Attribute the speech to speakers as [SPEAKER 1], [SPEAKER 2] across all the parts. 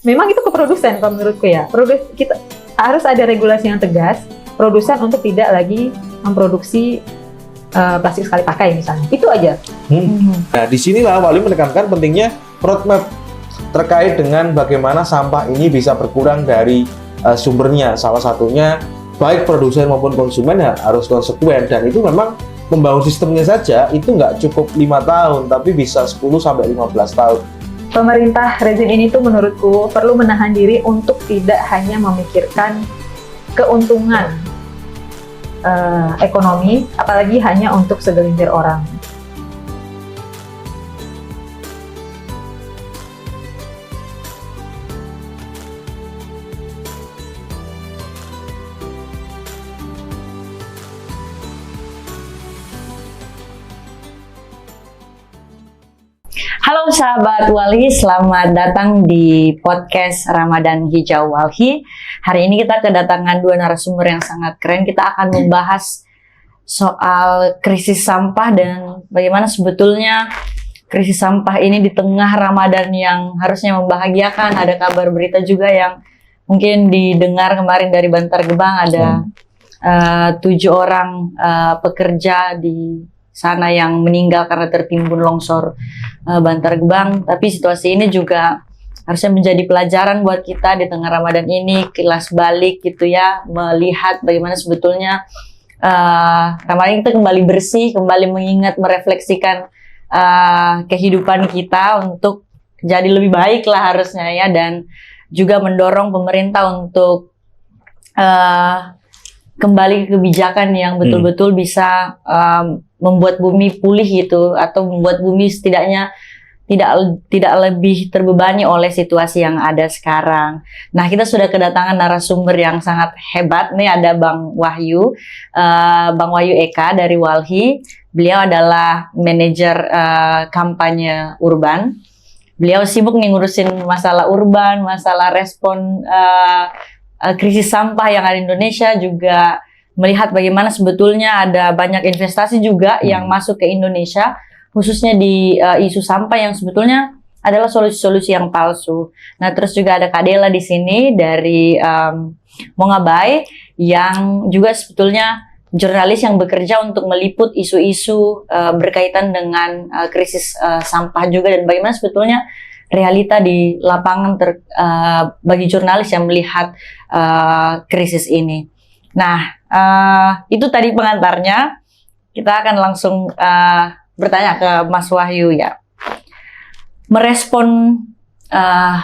[SPEAKER 1] memang itu ke produsen kalau menurutku ya. Kita harus ada regulasi yang tegas produsen untuk tidak lagi memproduksi plastik sekali pakai misalnya. Itu aja.
[SPEAKER 2] Nah, disinilah Wali menekankan pentingnya roadmap terkait dengan bagaimana sampah ini bisa berkurang dari sumbernya. Salah satunya baik produsen maupun konsumen harus konsekuen, dan itu memang membangun sistemnya saja itu nggak cukup 5 tahun, tapi bisa 10-15 tahun.
[SPEAKER 1] Pemerintah rezim ini tuh menurutku perlu menahan diri untuk tidak hanya memikirkan keuntungan ekonomi, apalagi hanya untuk segelintir orang.
[SPEAKER 3] Halo sahabat Walhi, selamat datang di podcast Ramadan Hijau Walhi. Hari ini kita kedatangan dua narasumber yang sangat keren. Kita akan membahas soal krisis sampah dan bagaimana sebetulnya krisis sampah ini di tengah Ramadan yang harusnya membahagiakan. Ada kabar berita juga yang mungkin didengar kemarin dari Bantar Gebang, ada 7 orang pekerja di sana yang meninggal karena tertimbun longsor Bantar Gebang. Tapi situasi ini juga harusnya menjadi pelajaran buat kita di tengah Ramadan ini, kilas balik gitu ya, melihat bagaimana sebetulnya Ramadan kita kembali bersih, kembali mengingat, merefleksikan kehidupan kita untuk jadi lebih baik lah harusnya ya, dan juga mendorong pemerintah untuk kembali ke kebijakan yang betul-betul bisa membuat bumi pulih gitu, atau membuat bumi setidaknya tidak lebih terbebani oleh situasi yang ada sekarang. Nah, kita sudah kedatangan narasumber yang sangat hebat. Nih ada Bang Wahyu Eka dari Walhi. Beliau adalah manajer kampanye urban. Beliau sibuk nih ngurusin masalah urban, masalah respon krisis sampah yang ada di Indonesia, juga melihat bagaimana sebetulnya ada banyak investasi juga yang masuk ke Indonesia, khususnya di isu sampah yang sebetulnya adalah solusi-solusi yang palsu. Nah, terus juga ada Kak Dela di sini dari Mongabai, yang juga sebetulnya jurnalis yang bekerja untuk meliput isu-isu berkaitan dengan krisis sampah juga, dan bagaimana sebetulnya realita di lapangan bagi jurnalis yang melihat krisis ini. Nah, itu tadi pengantarnya. Kita akan langsung bertanya ke Mas Wahyu ya. Merespon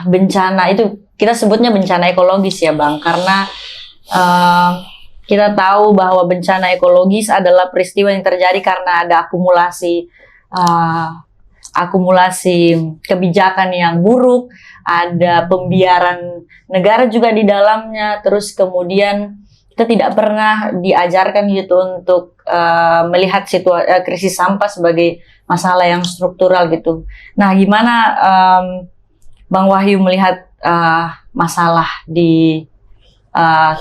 [SPEAKER 3] bencana itu, kita sebutnya bencana ekologis ya Bang, karena kita tahu bahwa bencana ekologis adalah peristiwa yang terjadi karena ada akumulasi kebijakan yang buruk, ada pembiaran negara juga di dalamnya, terus kemudian kita tidak pernah diajarkan gitu untuk melihat krisis sampah sebagai masalah yang struktural gitu. Nah, gimana Bang Wahyu melihat masalah di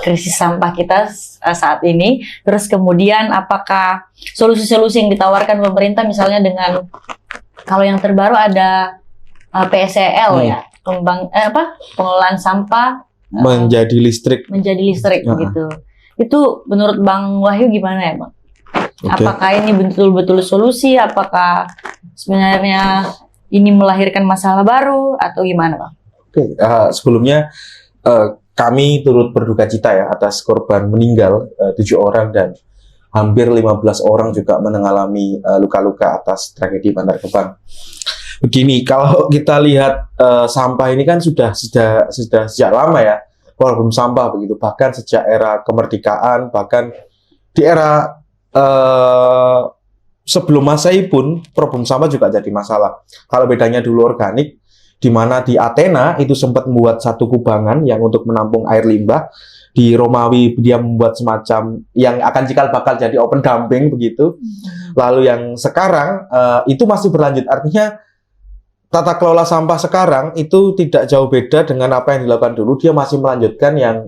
[SPEAKER 3] krisis sampah kita saat ini? Terus kemudian apakah solusi-solusi yang ditawarkan pemerintah, misalnya dengan kalau yang terbaru ada PSEL ya, pengelolaan sampah
[SPEAKER 2] menjadi listrik
[SPEAKER 3] gitu. Itu menurut Bang Wahyu gimana ya Bang?
[SPEAKER 2] Okay.
[SPEAKER 3] Apakah ini betul-betul solusi? Apakah sebenarnya ini melahirkan masalah baru atau gimana Bang?
[SPEAKER 2] Oke, sebelumnya kami turut berduka cita ya atas korban meninggal 7 orang dan hampir 15 orang juga mengalami luka-luka atas tragedi Bantar Gebang. Begini, kalau kita lihat sampah ini kan sudah sejak lama ya, problem sampah begitu, bahkan sejak era kemerdekaan, bahkan di era sebelum Masehi pun problem sampah juga jadi masalah. Kalau bedanya dulu organik, di mana di Athena itu sempat membuat satu kubangan yang untuk menampung air limbah. Di Romawi dia membuat semacam yang akan cikal bakal jadi open dumping begitu. Lalu yang sekarang itu masih berlanjut, artinya tata kelola sampah sekarang itu tidak jauh beda dengan apa yang dilakukan dulu. Dia masih melanjutkan yang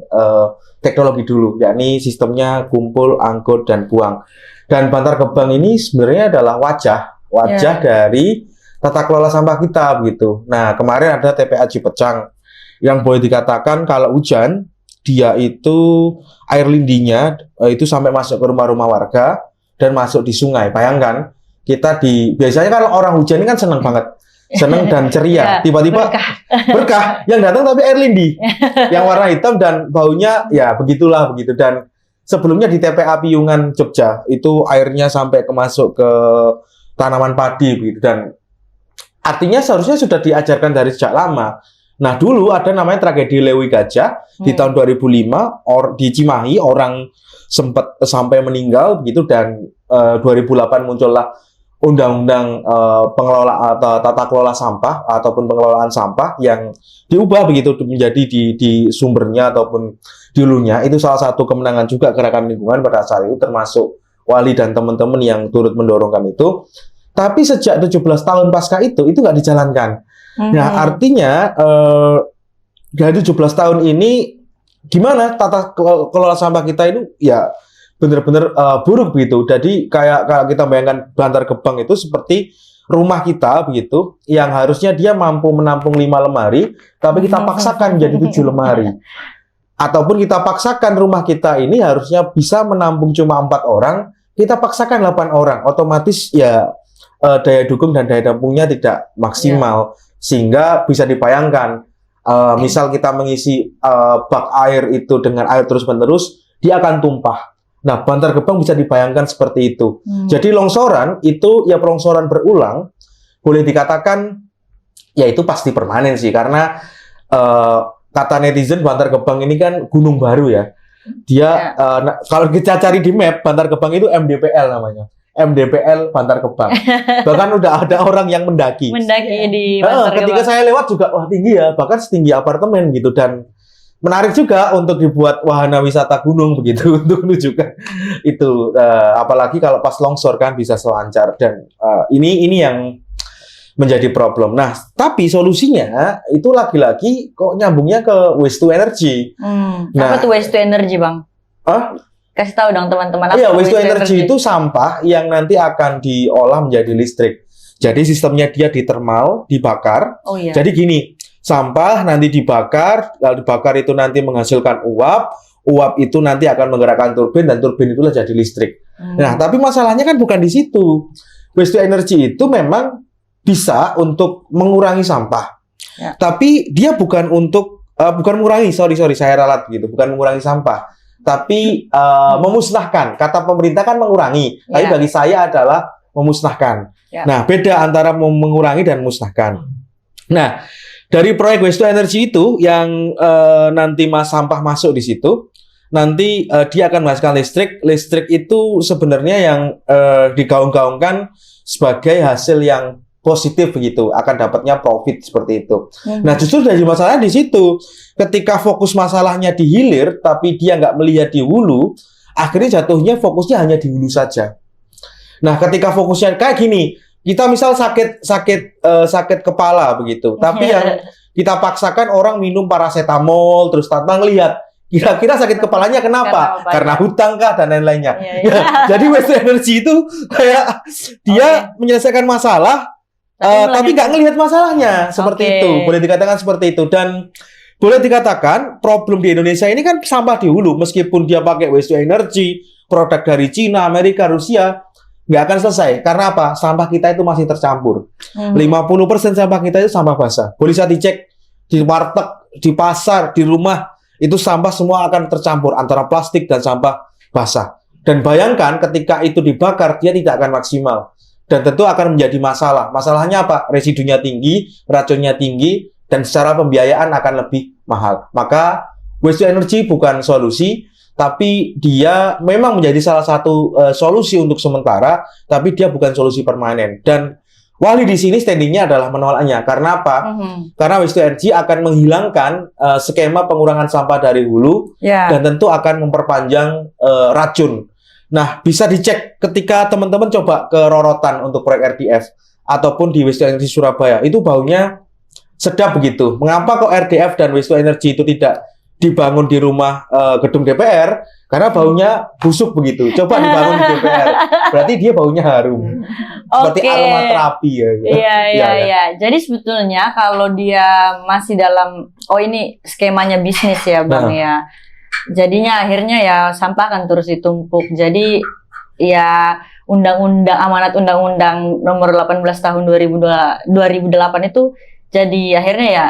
[SPEAKER 2] teknologi dulu, yakni sistemnya kumpul, angkut, dan buang. Dan Bantar Gebang ini sebenarnya adalah wajah dari tata kelola sampah kita begitu. Nah, kemarin ada TPA Cipecang yang boleh dikatakan kalau hujan dia itu air lindinya itu sampai masuk ke rumah-rumah warga dan masuk di sungai. Bayangkan kita biasanya kalau orang hujan ini kan seneng banget, seneng dan ceria. Tiba-tiba berkah yang datang tapi air lindi yang warna hitam dan baunya ya begitulah begitu. Dan sebelumnya di TPA Piungan Jogja itu airnya sampai masuk ke tanaman padi begitu, dan artinya seharusnya sudah diajarkan dari sejak lama. Nah, dulu ada namanya tragedi Lewi Gajah di tahun 2005 di Cimahi, orang sempat sampai meninggal begitu, dan 2008 muncullah undang-undang pengelola atau tata kelola sampah ataupun pengelolaan sampah yang diubah begitu menjadi di sumbernya ataupun di hulunya. Itu salah satu kemenangan juga gerakan lingkungan pada saat itu, termasuk Wali dan teman-teman yang turut mendorongkan itu. Tapi sejak 17 tahun pasca itu nggak dijalankan. Nah, artinya dari 17 tahun ini gimana tata kelola sampah kita itu ya benar-benar buruk begitu. Jadi kayak kalau kita bayangkan Bantar Gebang itu seperti rumah kita begitu, yang harusnya dia mampu menampung 5 lemari, tapi kita paksakan jadi 7 lemari. Ataupun kita paksakan rumah kita ini harusnya bisa menampung cuma 4 orang, kita paksakan 8 orang. Otomatis ya daya dukung dan daya tampungnya tidak maksimal. Sehingga bisa dibayangkan, misal kita mengisi bak air itu dengan air terus-menerus, dia akan tumpah. Nah, Bantar Gebang bisa dibayangkan seperti itu. Jadi longsoran itu ya longsoran berulang, boleh dikatakan ya itu pasti permanen sih, karena kata netizen Bantar Gebang ini kan gunung baru ya. Dia kalau kita cari di map, Bantar Gebang itu MDPL namanya. MDPL Bantar Gebang. Bahkan udah ada orang yang mendaki di Bantar Gebang. Ketika saya lewat juga, wah tinggi ya, bahkan setinggi apartemen gitu, dan menarik juga untuk dibuat wahana wisata gunung begitu untuk menunjukkan itu, apalagi kalau pas longsor kan bisa selancar, dan ini yang menjadi problem. Nah, tapi solusinya itu lagi-lagi kok nyambungnya ke waste to energy.
[SPEAKER 3] Apa tuh waste to energy, Bang? Kasih tahu dong teman-teman.
[SPEAKER 2] Iya, waste to energy itu sampah yang nanti akan diolah menjadi listrik. Jadi sistemnya dia di thermal, dibakar.
[SPEAKER 3] Oh iya.
[SPEAKER 2] Jadi gini, sampah nanti dibakar, lalu dibakar itu nanti menghasilkan uap, uap itu nanti akan menggerakkan turbin, dan turbin itulah jadi listrik. Nah, tapi masalahnya kan bukan di situ. Waste to energy itu memang bisa untuk mengurangi sampah. Ya. Tapi dia bukan untuk bukan mengurangi, sorry saya ralat gitu, bukan mengurangi sampah, tapi memusnahkan. Kata pemerintah kan mengurangi, tapi bagi saya adalah memusnahkan. Nah, beda antara mengurangi dan memusnahkan. Nah, dari proyek waste to energy itu yang nanti sampah masuk di situ, nanti dia akan menghasilkan listrik. Listrik itu sebenarnya yang digaung-gaungkan sebagai hasil yang positif begitu, akan dapatnya profit seperti itu. Nah, justru dari masalahnya di situ, ketika fokus masalahnya di hilir, tapi dia nggak melihat di hulu, akhirnya jatuhnya fokusnya hanya di hulu saja. Nah, ketika fokusnya kayak gini, kita misal sakit kepala begitu, tapi yang kita paksakan orang minum paracetamol terus tanpa ngelihat kira-kira sakit kepalanya kenapa? Karena hutang kah dan lain-lainnya. Jadi waste energy itu kayak dia menyelesaikan masalah, tapi nggak ngelihat masalahnya, seperti itu. Boleh dikatakan seperti itu. Dan boleh dikatakan problem di Indonesia ini kan sampah di hulu, meskipun dia pakai waste energy, produk dari Cina, Amerika, Rusia, nggak akan selesai. Karena apa? Sampah kita itu masih tercampur. 50% sampah kita itu sampah basah. Boleh bisa dicek di warteg, di pasar, di rumah, itu sampah semua akan tercampur antara plastik dan sampah basah. Dan bayangkan ketika itu dibakar, dia tidak akan maksimal. Dan tentu akan menjadi masalah. Masalahnya apa? Residunya tinggi, racunnya tinggi, dan secara pembiayaan akan lebih mahal. Maka waste energy bukan solusi, tapi dia memang menjadi salah satu solusi untuk sementara, tapi dia bukan solusi permanen. Dan Wali di sini standingnya adalah menolaknya. Karena apa? Karena waste energy akan menghilangkan skema pengurangan sampah dari hulu, dan tentu akan memperpanjang racun. Nah, bisa dicek ketika teman-teman coba ke Rorotan untuk proyek RDF ataupun di Waste to Energy Surabaya, itu baunya sedap begitu. Mengapa kok RDF dan Waste to Energy itu tidak dibangun di rumah gedung DPR? Karena baunya busuk begitu. Coba dibangun di DPR. Berarti dia baunya harum. Seperti aromaterapi ya.
[SPEAKER 3] Iya. Jadi sebetulnya kalau dia masih dalam, ini skemanya bisnis ya Bang ya. Jadinya akhirnya ya sampah akan terus ditumpuk. Jadi ya amanat undang-undang nomor 18 tahun 2008 itu jadi akhirnya ya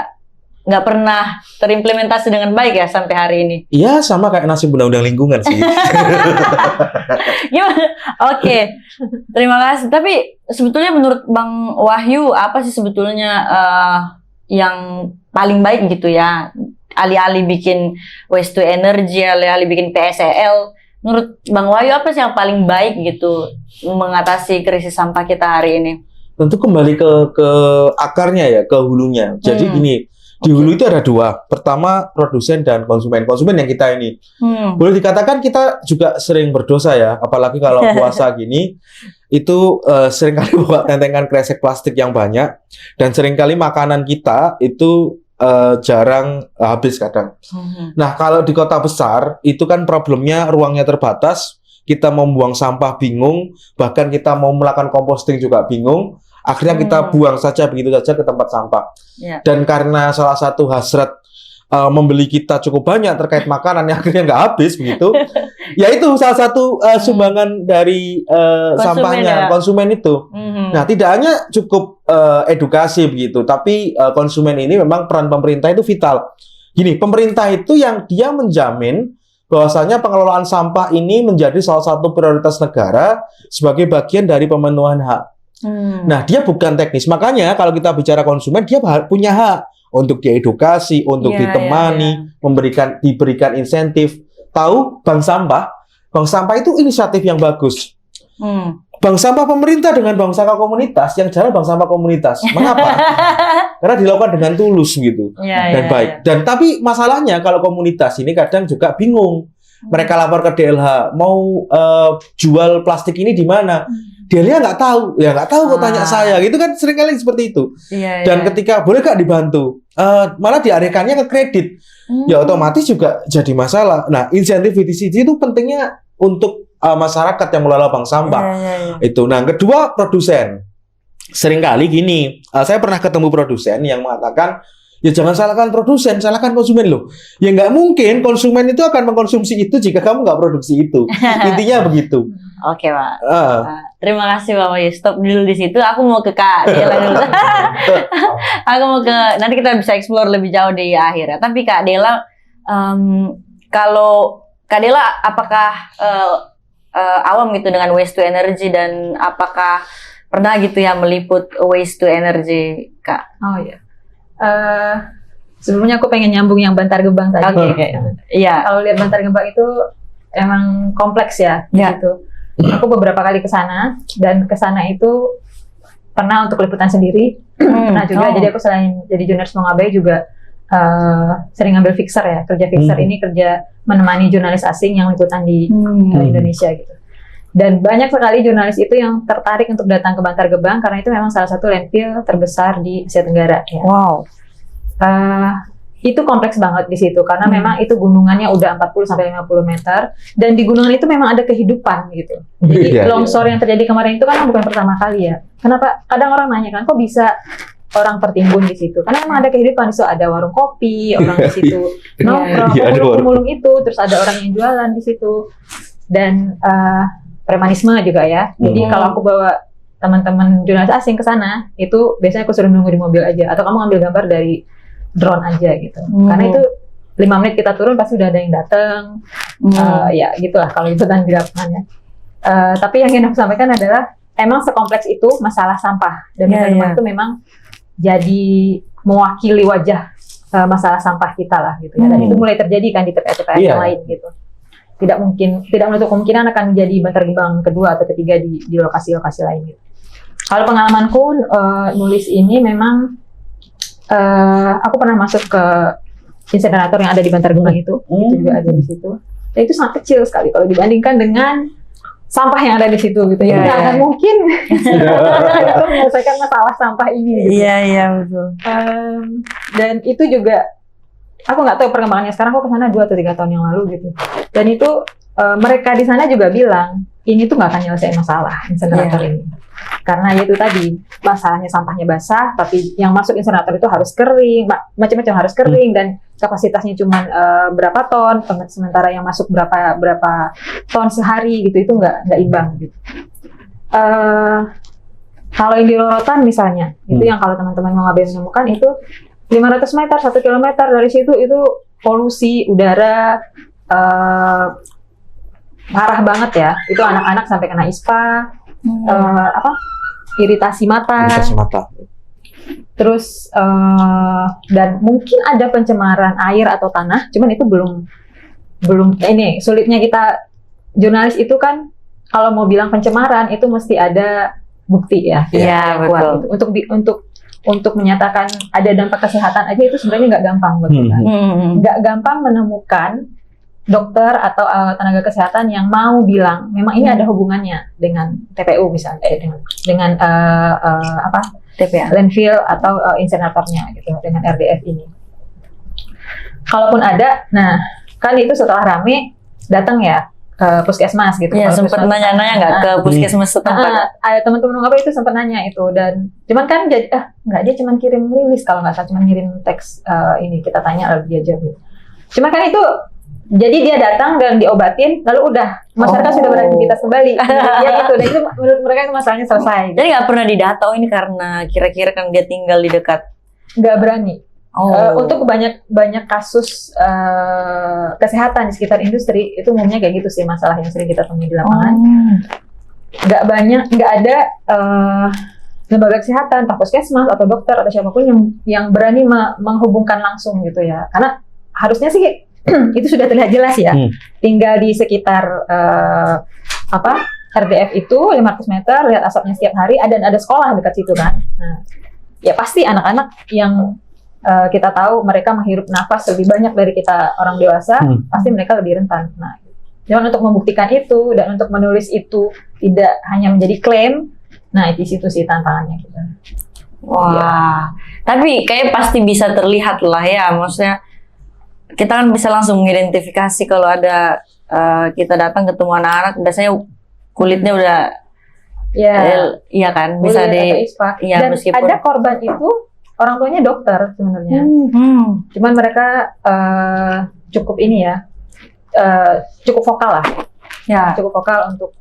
[SPEAKER 3] nggak pernah terimplementasi dengan baik ya sampai hari ini.
[SPEAKER 2] Iya, sama kayak nasib undang-undang lingkungan sih.
[SPEAKER 3] Gimana? Oke, terima kasih. Tapi sebetulnya menurut Bang Wahyu, apa sih sebetulnya yang paling baik gitu ya? Alih-alih bikin waste to energy, alih-alih bikin PSEL, menurut Bang Wahyu apa sih yang paling baik gitu mengatasi krisis sampah kita hari ini?
[SPEAKER 2] Tentu kembali ke akarnya ya, ke hulunya. Jadi gini, di hulu itu ada dua. Pertama, produsen dan konsumen. Konsumen yang kita ini. Boleh dikatakan kita juga sering berdosa ya. Apalagi kalau puasa gini, itu seringkali bawa tentengan kresek plastik yang banyak. Dan seringkali makanan kita itu jarang habis kadang. Nah, kalau di kota besar, itu kan problemnya ruangnya terbatas. Kita mau buang sampah bingung. Bahkan kita mau melakukan composting juga bingung. Akhirnya kita buang saja begitu saja ke tempat sampah. Dan karena salah satu hasrat membeli kita cukup banyak terkait makanan yang akhirnya nggak habis begitu, ya itu salah satu sumbangan dari sampahnya konsumen itu. Nah, tidak hanya cukup edukasi begitu, tapi konsumen ini memang peran pemerintah itu vital. Gini, pemerintah itu yang dia menjamin bahwasanya pengelolaan sampah ini menjadi salah satu prioritas negara sebagai bagian dari pemenuhan hak. Nah, dia bukan teknis. Makanya kalau kita bicara konsumen, dia punya hak untuk diedukasi, untuk ditemani, diberikan insentif. Tahu bank sampah itu inisiatif yang bagus. Bank sampah pemerintah dengan bank sampah komunitas, yang jalan bank sampah komunitas. Mengapa? Karena dilakukan dengan tulus gitu dan baik. Dan tapi masalahnya kalau komunitas ini kadang juga bingung. Mereka lapor ke DLH, mau jual plastik ini di mana? Dia nggak tahu, kok tanya saya, gitu kan seringkali seperti itu. Dan ketika boleh nggak dibantu, malah dialihkannya ke kredit, ya otomatis juga jadi masalah. Nah, insentif VTCG itu pentingnya untuk masyarakat yang mengelola bank sampah. Itu. Nah, kedua produsen. Seringkali gini, saya pernah ketemu produsen yang mengatakan, ya jangan salahkan produsen, salahkan konsumen loh. Ya nggak mungkin konsumen itu akan mengkonsumsi itu jika kamu nggak produksi itu. Intinya begitu.
[SPEAKER 3] Oke, Pak. Terima kasih, Pak Wahyu. Stop dulu di situ. Aku mau ke Kak Dela dulu. Nanti kita bisa explore lebih jauh di akhir ya. Tapi Kak Dela, kalau Kak Dela apakah awam gitu dengan waste to energy dan apakah pernah gitu ya meliput waste to energy, Kak?
[SPEAKER 1] Oh iya. Sebelumnya aku pengen nyambung yang Bantar Gebang tadi.
[SPEAKER 3] Iya.
[SPEAKER 1] Kalau lihat Bantar Gebang itu emang kompleks ya, gitu. Aku beberapa kali ke sana dan ke sana itu pernah untuk liputan sendiri. Nah juga jadi aku selain jadi jurnalis Mongabay juga sering ngambil fixer ya. Kerja fixer ini kerja menemani jurnalis asing yang liputan di Indonesia gitu. Dan banyak sekali jurnalis itu yang tertarik untuk datang ke Bantar Gebang karena itu memang salah satu landfill terbesar di Asia Tenggara. Ya.
[SPEAKER 3] Wow.
[SPEAKER 1] Itu kompleks banget di situ karena memang itu gunungannya udah 40-50 meter dan di gunungan itu memang ada kehidupan gitu. Jadi longsor yang terjadi kemarin itu kan bukan pertama kali ya. Kenapa? Kadang orang nanya kan kok bisa orang tertimbun di situ? Karena memang ada kehidupan di situ, ada warung kopi, orang di situ nongkrong, pemulung itu, terus ada orang yang jualan di situ dan premanisme juga ya. Jadi kalau aku bawa teman-teman jurnalis asing ke sana, itu biasanya aku suruh nunggu di mobil aja atau kamu ambil gambar dari drone aja gitu. Karena itu 5 menit kita turun pasti udah ada yang datang. Ya gitulah kalau itu kan di lapangan ya. Tapi yang ingin aku sampaikan adalah emang sekompleks itu masalah sampah dan itu memang jadi mewakili wajah masalah sampah kita lah gitu ya. Dan itu mulai terjadi kan di TPA-TPA yang lain gitu. Tidak menutup kemungkinan akan menjadi Bantar Gebang kedua atau ketiga di lokasi-lokasi lain gitu. Kalau pengalamanku nulis ini memang aku pernah masuk ke insinerator yang ada di Bantar Gebang itu juga ada di situ. Dan itu sangat kecil sekali kalau dibandingkan dengan sampah yang ada di situ gitu. Jadi nggak akan mungkin untuk menyelesaikan masalah sampah ini. Gitu.
[SPEAKER 3] Iya betul.
[SPEAKER 1] Dan itu juga aku nggak tahu perkembangannya sekarang. Aku kesana 2 atau 3 tahun yang lalu gitu. Dan itu mereka di sana juga bilang ini tuh nggak akan nyelesain masalah insenerator ini, karena ya itu tadi masalahnya sampahnya basah, tapi yang masuk insenerator itu harus kering, macam-macam harus kering dan kapasitasnya cuma berapa ton, sementara yang masuk berapa ton sehari gitu, itu nggak imbang gitu. Kalau yang di Rorotan misalnya, itu yang kalau teman-teman mau menemukan itu 500 meter, 1 kilometer dari situ itu polusi udara parah banget ya. Itu anak-anak sampai kena ISPA, iritasi mata. Terus dan mungkin ada pencemaran air atau tanah, cuman itu belum ini sulitnya kita jurnalis itu kan kalau mau bilang pencemaran itu mesti ada bukti ya.
[SPEAKER 3] Iya, betul.
[SPEAKER 1] Untuk menyatakan ada dampak kesehatan aja itu sebenarnya nggak gampang buat kita. Nggak gampang menemukan dokter atau tenaga kesehatan yang mau bilang memang ini ada hubungannya dengan TPU misalnya, dengan
[SPEAKER 3] TPA,
[SPEAKER 1] landfill atau inseneratornya gitu, dengan RDF ini. Kalaupun ada, nah kan itu setelah rame datang ya ke puskesmas gitu.
[SPEAKER 3] Iya, sempat nanya-nanya nggak ke puskesmas setempat?
[SPEAKER 1] Ada teman-teman apa itu sempat nanya itu, dan cuman kan jadi nggak, dia cuman kirim rilis kalau nggak salah, cuman ngirim teks ini kita tanya lalu dia jawab gitu. Cuman kan itu jadi dia datang dan diobatin lalu udah masyarakat sudah beraktivitas kembali ya gitu, dan itu menurut mereka itu masalahnya selesai.
[SPEAKER 3] Jadi nggak pernah didata ini karena kira-kira kan dia tinggal di dekat.
[SPEAKER 1] Nggak berani. Untuk banyak kasus kesehatan di sekitar industri itu umumnya kayak gitu sih, masalah yang sering kita temui di lapangan. Nggak ada lembaga kesehatan, entah puskesmas atau dokter atau siapapun yang berani menghubungkan langsung gitu ya, karena harusnya sih itu sudah terlihat jelas ya. Tinggal di sekitar RDF itu 500 meter, lihat asapnya setiap hari, ada sekolah dekat situ kan. Nah, ya pasti anak-anak yang kita tahu mereka menghirup nafas lebih banyak dari kita orang dewasa, pasti mereka lebih rentan. Nah, jangan untuk membuktikan itu dan untuk menulis itu tidak hanya menjadi klaim. Nah, di situ sih tantangannya kita.
[SPEAKER 3] Wah, ya. Tapi kayak pasti bisa terlihat lah ya, maksudnya kita kan bisa langsung mengidentifikasi kalau ada kita datang ketemu anak-anak, biasanya kulitnya udah iya kan, bisa
[SPEAKER 1] dan meskipun ada korban itu orang tuanya dokter sebenarnya. Cuman mereka cukup ini ya, cukup vokal lah. Ya, cukup vokal untuk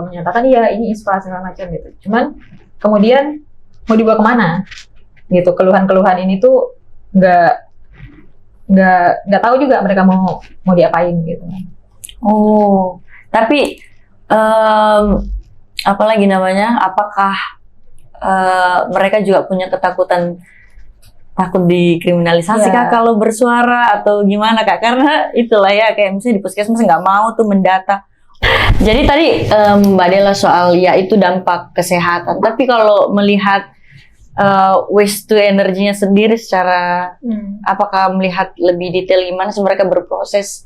[SPEAKER 1] menyatakan iya ini ISPA segala macam gitu. Cuman kemudian mau dibawa kemana? Gitu, keluhan-keluhan ini tuh nggak tahu juga mereka mau diapain gitu.
[SPEAKER 3] Tapi apalagi namanya? Apakah mereka juga punya ketakutan, takut dikriminalisasi kak kalau bersuara atau gimana kak? Karena itulah ya, kayak misalnya di puskesmas nggak mau tuh mendata. Jadi tadi Mbak Della soal ya itu dampak kesehatan. Tapi kalau melihat waste to energinya sendiri secara apakah melihat lebih detail gimana sih mereka berproses,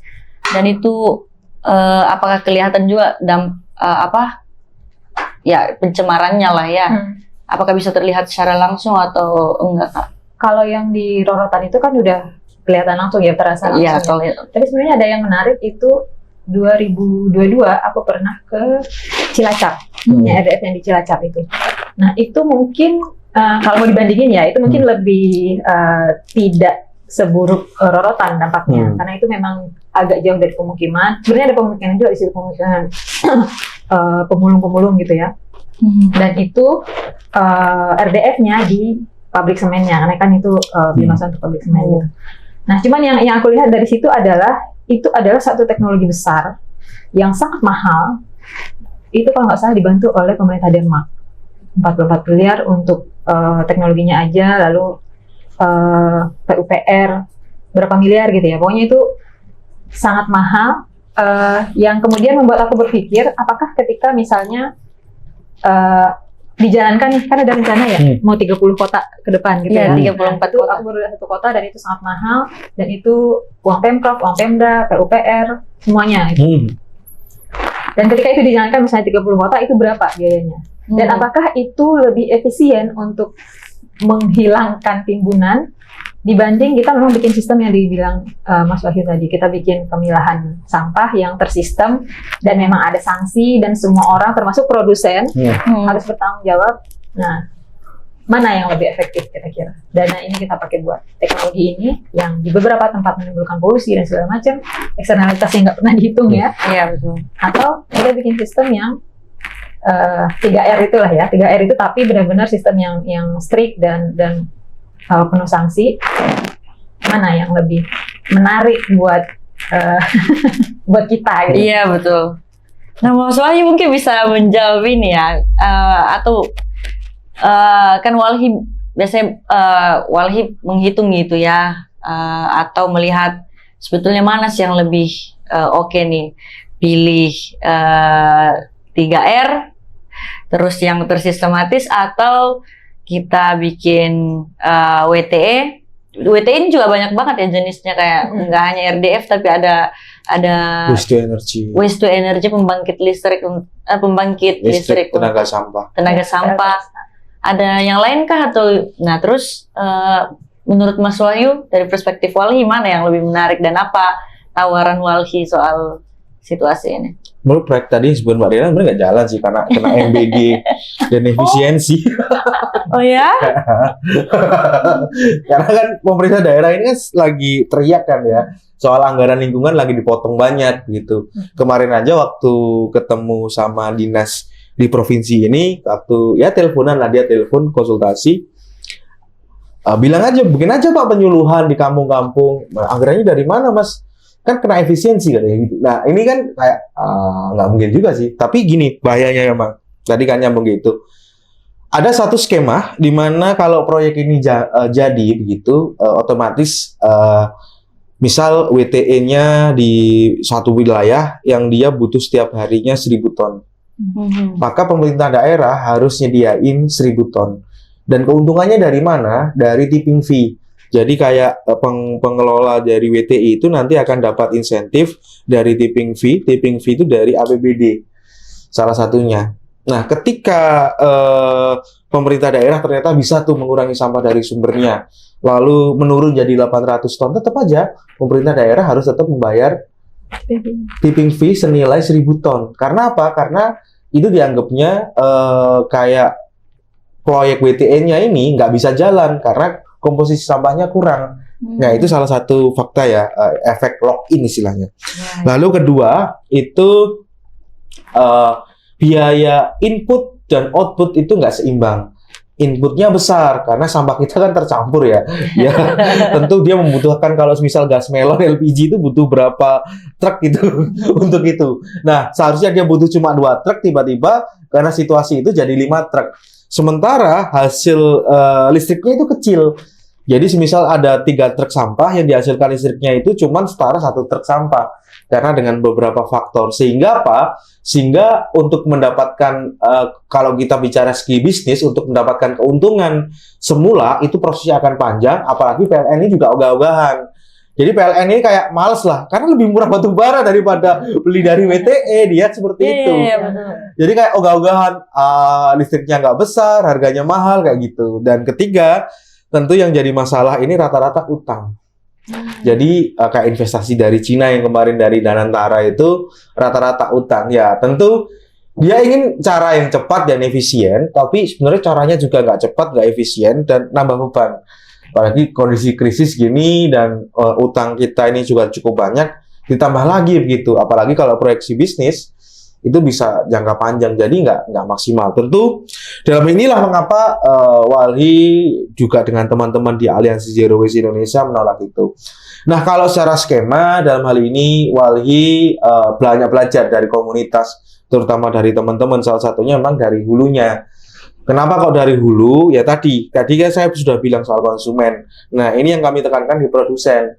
[SPEAKER 3] dan itu apakah kelihatan juga pencemarannya lah ya, apakah bisa terlihat secara langsung atau enggak kak?
[SPEAKER 1] Kalau yang di Rorotan itu kan udah kelihatan langsung ya, terasa langsung ya. Tapi sebenarnya ada yang menarik itu 2022 aku pernah ke Cilacap, RDF yang di Cilacap itu. Nah itu mungkin kalau mau dibandingin ya, itu mungkin lebih tidak seburuk Rorotan dampaknya, karena itu memang agak jauh dari pemukiman. Sebenarnya ada pemukiman juga di situ, pemukiman pemulung-pemulung gitu ya. Dan itu RDF-nya di pabrik semennya, karena kan itu biomasa untuk pabrik semen gitu. Nah, cuman yang aku lihat dari situ adalah itu adalah satu teknologi besar yang sangat mahal. Itu kalau nggak salah dibantu oleh pemerintah Denmark, 44 miliar untuk teknologinya aja, lalu PUPR berapa miliar gitu ya. Pokoknya itu sangat mahal. Yang kemudian membuat aku berpikir, apakah ketika misalnya dijalankan, kan ada rencana ya mau 30 kota ke depan gitu ya. 34 itu aku baru satu kota dan itu sangat mahal, dan itu uang Pemprov, uang Pemda, PUPR semuanya gitu. Dan ketika itu dijalankan misalnya 30 kota, itu berapa biayanya? Dan apakah itu lebih efisien untuk menghilangkan timbunan Dibanding kita memang bikin sistem yang dibilang Mas Wahyu tadi, kita bikin pemilahan sampah yang tersistem dan memang ada sanksi dan semua orang termasuk produsen harus bertanggung jawab. Nah, mana yang lebih efektif kira-kira? Dana ini kita pakai buat teknologi ini yang di beberapa tempat menimbulkan polusi dan segala macam, eksternalitasnya nggak pernah dihitung ya.
[SPEAKER 3] Iya betul.
[SPEAKER 1] Atau kita bikin sistem yang 3R itulah ya, 3R itu tapi benar-benar sistem yang strict dan penuh sanksi. Mana yang lebih menarik buat buat kita gitu.
[SPEAKER 3] Iya betul. Nah, Mas Wahyu mungkin bisa menjawab ini ya, atau kan Walhi biasanya Walhi menghitung gitu ya, atau melihat sebetulnya mana sih yang lebih oke nih, pilih 3R terus yang tersistematis atau kita bikin WTE. WTE ini juga banyak banget ya jenisnya, kayak nggak hanya RDF tapi ada waste to energy, pembangkit listrik,
[SPEAKER 2] tenaga sampah.
[SPEAKER 3] Ada yang lain kah atau terus menurut Mas Wahyu dari perspektif Walhi mana yang lebih menarik dan apa tawaran Walhi soal situasi ini?
[SPEAKER 2] Menurut proyek tadi sebelum Mbak Rina sebenarnya nggak jalan sih karena kena MBG dan efisiensi.
[SPEAKER 3] Oh ya?
[SPEAKER 2] Karena kan pemerintah daerah ini kan lagi teriak kan ya soal anggaran lingkungan lagi dipotong banyak gitu. Kemarin aja waktu ketemu sama dinas di provinsi ini, waktu ya teleponan lah, dia telepon konsultasi, bilang aja bikin aja Pak penyuluhan di kampung-kampung. Nah, anggarannya dari mana Mas? Kan kena efisiensi katanya gitu. Nah ini kan kayak nggak mungkin juga sih. Tapi gini bahayanya memang. Tadi kan nyambung gitu. Ada satu skema di mana kalau proyek ini jadi begitu, otomatis misal WTE-nya di satu wilayah yang dia butuh setiap harinya 1.000 ton. Maka pemerintah daerah harus nyediain 1.000 ton. Dan keuntungannya dari mana? Dari tipping fee. Jadi kayak pengelola dari WTI itu nanti akan dapat insentif dari tipping fee. Tipping fee itu dari APBD salah satunya. Nah, ketika pemerintah daerah ternyata bisa tuh mengurangi sampah dari sumbernya, lalu menurun jadi 800 ton, tetap aja pemerintah daerah harus tetap membayar tipping fee senilai 1.000 ton. Karena apa? Karena itu dianggapnya kayak proyek WTE-nya ini nggak bisa jalan karena komposisi sampahnya kurang. Nah, itu salah satu fakta ya, efek lock-in istilahnya. Lalu kedua, itu biaya input dan output itu nggak seimbang. Inputnya besar, karena sampah kita kan tercampur ya. Ya, tentu dia membutuhkan, kalau misal gas melon LPG itu butuh berapa truk itu untuk itu. Nah, seharusnya dia butuh cuma 2 truk, tiba-tiba karena situasi itu jadi 5 truk. Sementara hasil listriknya itu kecil. Jadi semisal ada 3 truk sampah yang dihasilkan listriknya itu cuma setara 1 truk sampah. Karena dengan beberapa faktor. Sehingga apa? Sehingga untuk mendapatkan, kalau kita bicara segi bisnis, untuk mendapatkan keuntungan semula, itu prosesnya akan panjang. Apalagi PLN ini juga ogah-ogahan. Jadi PLN ini kayak males lah. Karena lebih murah batu bara daripada beli dari WTE. Dia seperti itu.
[SPEAKER 3] Betul.
[SPEAKER 2] Jadi kayak ogah-ogahan, listriknya nggak besar, harganya mahal, kayak gitu. Dan ketiga, tentu yang jadi masalah ini rata-rata utang. Jadi kayak investasi dari Cina yang kemarin dari Danantara itu rata-rata utang. Ya tentu dia ingin cara yang cepat dan efisien, tapi sebenarnya caranya juga nggak cepat, nggak efisien, dan nambah beban. Apalagi kondisi krisis gini dan utang kita ini juga cukup banyak, ditambah lagi begitu. Apalagi kalau proyeksi bisnis itu bisa jangka panjang, jadi nggak maksimal. Tentu dalam inilah mengapa Walhi juga dengan teman-teman di Aliansi Zero Waste Indonesia menolak itu. Nah, kalau secara skema dalam hal ini Walhi banyak belajar dari komunitas, terutama dari teman-teman, salah satunya memang dari hulunya. Kenapa kok dari hulu? Ya tadi kan saya sudah bilang soal konsumen. Nah, ini yang kami tekankan di produsen.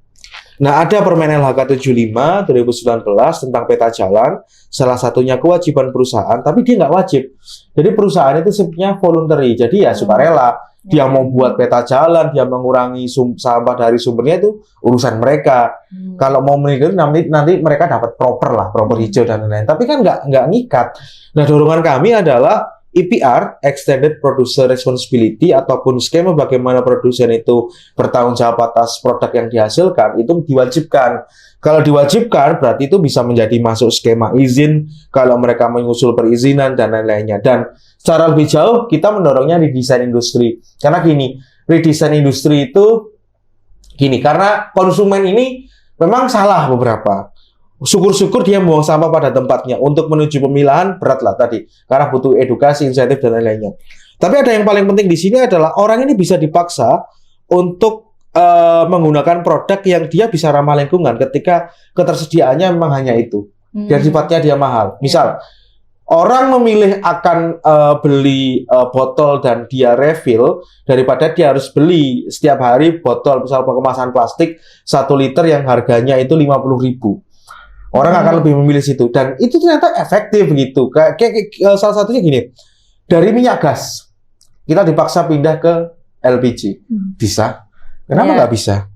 [SPEAKER 2] Nah, ada Permen LHK 75 2019 tentang peta jalan, salah satunya kewajiban perusahaan, tapi dia nggak wajib. Jadi perusahaan itu sebenarnya voluntary, jadi ya sukarela. Dia mau buat peta jalan, dia mengurangi sampah dari sumbernya, itu urusan mereka. Kalau mau meninggal nanti mereka dapat proper hijau dan lain-lain. Tapi kan nggak ngikat. Nah, dorongan kami adalah EPR, Extended Producer Responsibility, ataupun skema bagaimana produsen itu bertanggung jawab atas produk yang dihasilkan, itu diwajibkan. Kalau diwajibkan, berarti itu bisa menjadi masuk skema izin, kalau mereka mengusul perizinan, dan lain-lainnya. Dan secara lebih jauh, kita mendorongnya redesign industri. Karena gini, redesign industri itu gini, karena konsumen ini memang salah beberapa. Syukur-syukur dia membuang sampah pada tempatnya. Untuk menuju pemilahan berat lah tadi, karena butuh edukasi, insentif dan lain-lainnya. Tapi ada yang paling penting di sini adalah orang ini bisa dipaksa untuk menggunakan produk yang dia bisa ramah lingkungan ketika ketersediaannya memang hanya itu dan sifatnya dia mahal. Misal orang memilih akan beli botol dan dia refill daripada dia harus beli setiap hari botol misal kemasan plastik 1 liter yang harganya itu 50.000. Orang akan lebih memilih situ dan itu ternyata efektif gitu. Kayak salah satunya gini, dari minyak gas kita dipaksa pindah ke LPG, bisa? Kenapa nggak bisa?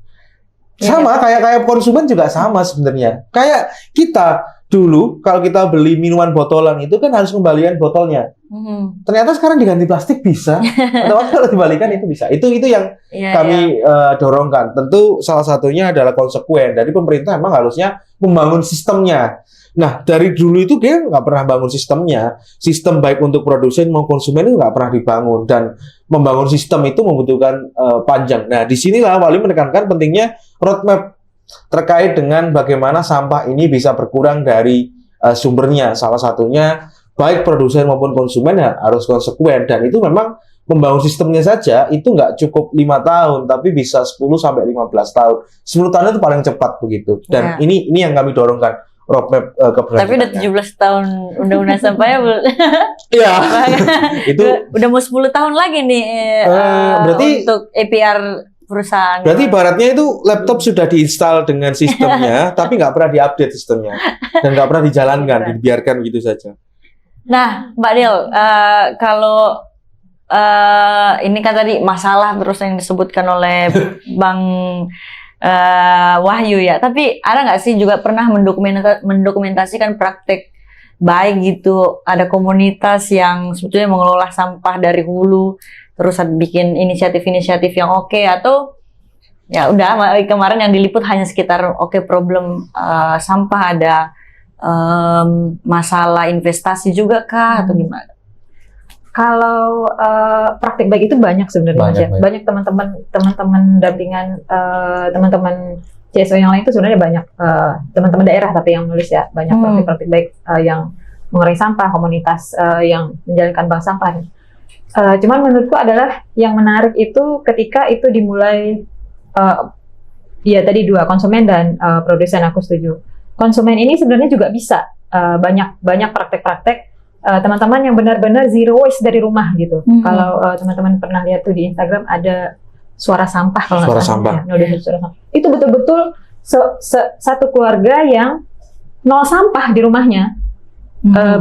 [SPEAKER 2] Sama kayak konsumen juga sama sebenarnya. Kayak kita dulu kalau kita beli minuman botolan itu kan harus kembalian botolnya. Ternyata sekarang diganti plastik bisa. Atau kalau dibalikan itu bisa. Itu yang kami dorongkan. Tentu salah satunya adalah konsekuen. Dari pemerintah memang harusnya membangun sistemnya. Nah, dari dulu itu dia nggak pernah bangun sistemnya. Sistem baik untuk produsen maupun konsumen itu nggak pernah dibangun. Dan membangun sistem itu membutuhkan panjang. Nah, disinilah Wali menekankan pentingnya roadmap terkait dengan bagaimana sampah ini bisa berkurang dari sumbernya. Salah satunya baik produsen maupun konsumen ya harus konsekuen. Dan itu memang membangun sistemnya saja itu nggak cukup 5 tahun, tapi bisa 10-15 tahun. 10 tahun itu paling cepat begitu. Dan ini yang kami dorongkan roadmap keberlanjutannya.
[SPEAKER 3] Tapi udah 17 tahun undang-undang sampahnya
[SPEAKER 2] Iya. Itu
[SPEAKER 3] udah mau 10 tahun lagi nih
[SPEAKER 2] berarti
[SPEAKER 3] untuk EPR perusahaan.
[SPEAKER 2] Berarti ibaratnya itu laptop sudah diinstal dengan sistemnya, tapi nggak pernah diupdate sistemnya dan nggak pernah dijalankan, dibiarkan gitu saja.
[SPEAKER 3] Nah, Mbak Del, kalau ini kan tadi masalah terus yang disebutkan oleh Bang Wahyu ya. Tapi ada nggak sih juga pernah mendokumentasikan praktek baik gitu? Ada komunitas yang sebetulnya mengelola sampah dari hulu, terus bikin inisiatif-inisiatif yang oke, atau ya udah kemarin yang diliput hanya sekitar problem sampah, ada masalah investasi juga kah atau gimana?
[SPEAKER 1] Kalau praktik baik itu banyak sebenarnya. Banyak teman-teman dampingan teman-teman CSO yang lain itu sebenarnya banyak teman-teman daerah tapi yang menulis ya banyak praktik-praktik baik yang mengurangi sampah, komunitas yang menjalankan bank sampah. Cuman menurutku adalah yang menarik itu ketika itu dimulai ya tadi dua, konsumen dan produsen. Aku setuju. Konsumen ini sebenarnya juga bisa banyak praktek-praktek teman-teman yang benar-benar zero waste dari rumah gitu. Kalau teman-teman pernah lihat tuh di Instagram ada suara sampah kalau nggak salah. Suara sampah. Itu betul-betul satu keluarga yang nol sampah di rumahnya.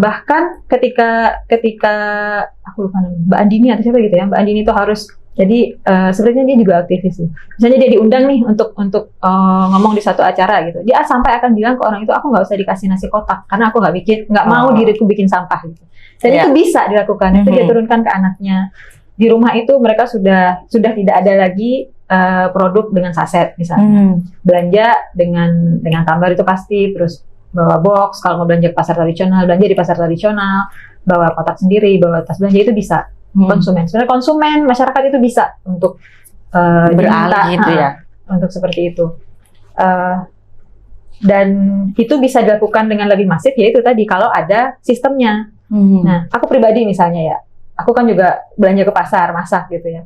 [SPEAKER 1] Bahkan ketika aku lupa namanya, Mbak Andini atau siapa gitu ya, Mbak Andini itu harus jadi sebenarnya dia juga aktivis sih. Misalnya dia diundang nih untuk ngomong di satu acara gitu, dia sampai akan bilang ke orang itu, aku nggak usah dikasih nasi kotak karena aku nggak mau diriku bikin sampah gitu. Dan itu bisa dilakukan, itu dia turunkan ke anaknya. Di rumah itu mereka sudah tidak ada lagi produk dengan saset misalnya, belanja dengan tambar itu pasti, terus bawa box kalau mau belanja ke pasar tradisional, belanja di pasar tradisional, bawa kotak sendiri, bawa tas belanja, itu bisa. Konsumen, sebenarnya konsumen masyarakat itu bisa untuk
[SPEAKER 3] beralih gitu ya,
[SPEAKER 1] untuk seperti itu, dan itu bisa dilakukan dengan lebih masif, yaitu tadi kalau ada sistemnya. Nah, aku pribadi misalnya ya, aku kan juga belanja ke pasar, masak gitu ya.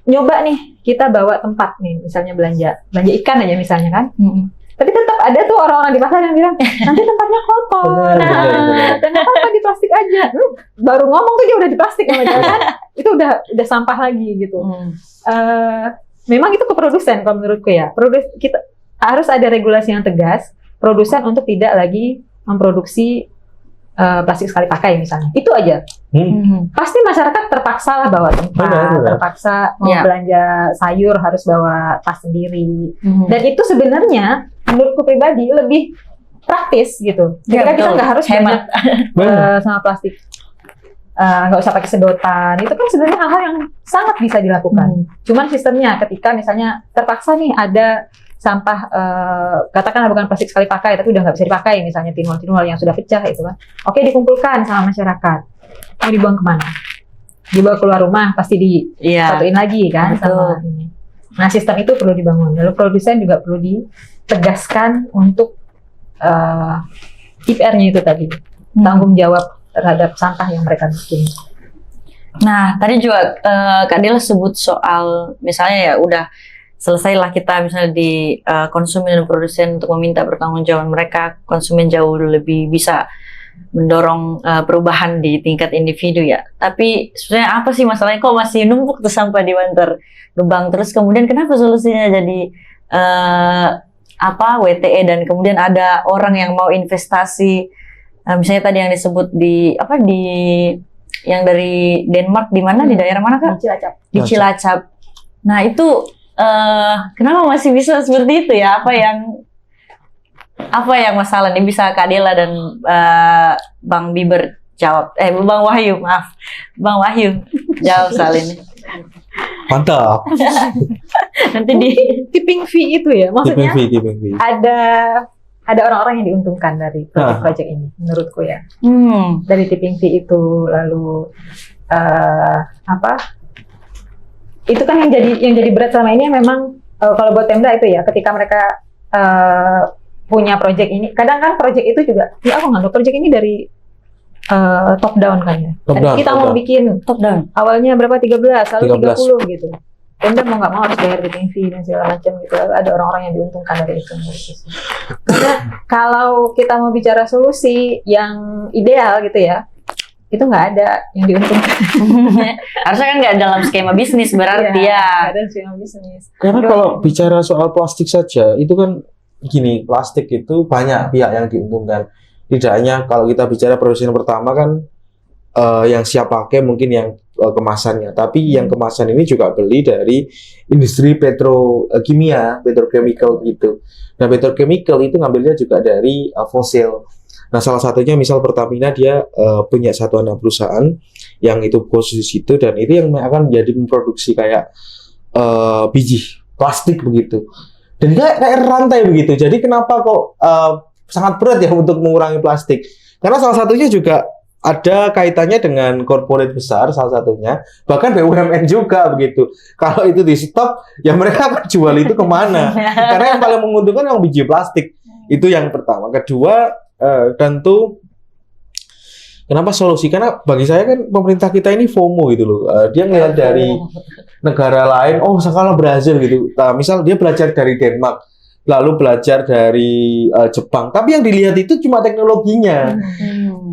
[SPEAKER 1] Nyoba nih kita bawa tempat nih, misalnya belanja ikan aja misalnya kan. Tapi tetap ada tuh orang-orang di pasar yang bilang, nanti tempatnya kotor, dan apa di plastik aja. Baru ngomong tuh dia udah di plastik, kan? Itu udah sampah lagi gitu. Memang itu ke produsen kalau menurutku ya. Kita harus ada regulasi yang tegas, produsen untuk tidak lagi memproduksi plastik sekali pakai misalnya. Itu aja. Pasti masyarakat terpaksa lah bawa tempat, terpaksa mau belanja sayur harus bawa tas sendiri. Dan itu sebenarnya menurutku pribadi lebih praktis gitu. Ketika kita nggak harus hemat sama plastik. nggak usah pakai sedotan. Itu kan sebenarnya hal-hal yang sangat bisa dilakukan. Cuman sistemnya ketika misalnya terpaksa nih ada sampah, katakanlah bukan plastik sekali pakai, tapi udah nggak bisa dipakai, misalnya tinwal-tinwal yang sudah pecah itu kan. Oke, dikumpulkan sama masyarakat. Mau dibuang kemana? Dibawa keluar rumah, pasti disatuin lagi kan sama ini. Nah, sistem itu perlu dibangun. Lalu produsen juga perlu ditegaskan untuk IPR-nya itu tadi, tanggung jawab terhadap sampah yang mereka bikin.
[SPEAKER 3] Nah, tadi juga Kak Dela sebut soal misalnya ya udah selesailah kita misalnya di konsumen dan produsen untuk meminta pertanggungjawaban mereka, konsumen jauh lebih bisa mendorong perubahan di tingkat individu ya. Tapi sebenarnya apa sih masalahnya kok masih numpuk tuh sampah di Bantar Gebang, terus kemudian kenapa solusinya jadi WTE dan kemudian ada orang yang mau investasi, misalnya tadi yang disebut di yang dari Denmark, di mana, di daerah mana Kak? Di Cilacap. Nah itu kenapa masih bisa seperti itu ya? Apa yang masalah nih, bisa Kak Dela dan Bang Biber jawab? Bang Wahyu, maaf. Bang Wahyu jawab soal ini.
[SPEAKER 2] Mantap.
[SPEAKER 3] Nanti di
[SPEAKER 1] tipping fee itu ya, maksudnya
[SPEAKER 2] tipping fee.
[SPEAKER 1] Ada orang-orang yang diuntungkan dari proyek ini, menurutku ya. Dari tipping fee itu, lalu itu kan yang jadi berat selama ini memang kalau buat Pemda itu ya, ketika mereka punya proyek ini, kadang kan proyek itu juga, ya aku nggak tahu proyek ini dari top down kan ya. Kita mau bikin
[SPEAKER 3] top down.
[SPEAKER 1] Awalnya berapa? 13, lalu 30 gitu. Pemda mau nggak mau harus bayar bidding fee dan segala macam gitu. Lalu ada orang-orang yang diuntungkan dari itu. Karena kalau kita mau bicara solusi yang ideal gitu ya, itu nggak ada yang diuntungkan.
[SPEAKER 3] Harusnya kan nggak dalam skema bisnis berarti ya.
[SPEAKER 1] Ada skema bisnis.
[SPEAKER 2] Karena kalau bicara soal plastik saja, itu kan gini, plastik itu banyak pihak yang diuntungkan. Tidak hanya kalau kita bicara produsen pertama kan yang siap pakai mungkin yang kemasannya, tapi yang kemasan ini juga beli dari industri petrokimia, petrochemical gitu. Nah, petrochemical itu ngambilnya juga dari fosil. Nah, salah satunya misal Pertamina, dia punya satu anak perusahaan yang itu khusus di situ, dan itu yang akan menjadi memproduksi kayak biji plastik begitu. Dan kayak rantai begitu. Jadi kenapa kok sangat berat ya untuk mengurangi plastik? Karena salah satunya juga ada kaitannya dengan corporate besar, salah satunya, bahkan BUMN juga begitu. Kalau itu di stop, ya mereka akan jual itu kemana? Karena yang paling menguntungkan yang biji plastik. Itu yang pertama. Kedua, tentu kenapa solusi? Karena bagi saya kan pemerintah kita ini FOMO gitu loh. Dia ngelihat dari negara lain, oh sekarang Brazil gitu. Nah, misal dia belajar dari Denmark, lalu belajar dari Jepang. Tapi yang dilihat itu cuma teknologinya.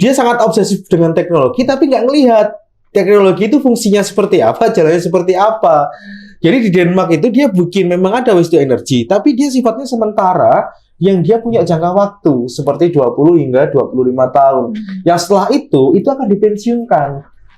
[SPEAKER 2] Dia sangat obsesif dengan teknologi, tapi nggak ngelihat teknologi itu fungsinya seperti apa, jalannya seperti apa. Jadi di Denmark itu dia bikin memang ada waste to energy, tapi dia sifatnya sementara, yang dia punya jangka waktu seperti 20 hingga 25 tahun. Yang setelah itu akan dipensiunkan.